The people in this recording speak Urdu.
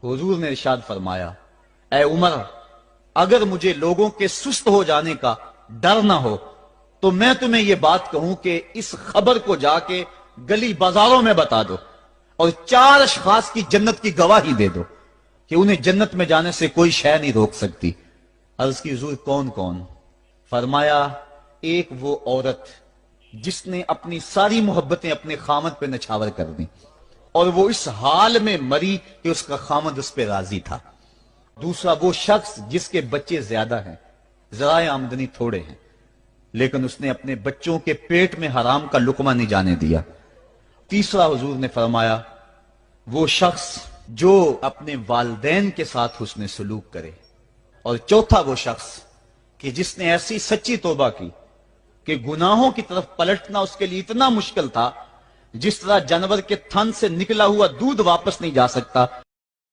حضور نے ارشاد فرمایا، اے عمر، اگر مجھے لوگوں کے سست ہو جانے کا ڈر نہ ہو تو میں تمہیں یہ بات کہوں کہ اس خبر کو جا کے گلی بازاروں میں بتا دو اور 4 اشخاص کی جنت کی گواہی دے دو کہ انہیں جنت میں جانے سے کوئی شے نہیں روک سکتی۔ عرض کی حضور کون کون؟ فرمایا، ایک وہ عورت جس نے اپنی ساری محبتیں اپنے خامد پہ نچھاور کر دیں اور وہ اس حال میں مری کہ اس کا خامد اس پہ راضی تھا۔ دوسرا وہ شخص جس کے بچے زیادہ ہیں، ذرائع آمدنی تھوڑے ہیں، لیکن اس نے اپنے بچوں کے پیٹ میں حرام کا لقمہ نہیں جانے دیا۔ تیسرا حضور نے فرمایا، وہ شخص جو اپنے والدین کے ساتھ حسن سلوک کرے۔ اور چوتھا وہ شخص کہ جس نے ایسی سچی توبہ کی کہ گناہوں کی طرف پلٹنا اس کے لیے اتنا مشکل تھا جس طرح جانور کے تھن سے نکلا ہوا دودھ واپس نہیں جا سکتا۔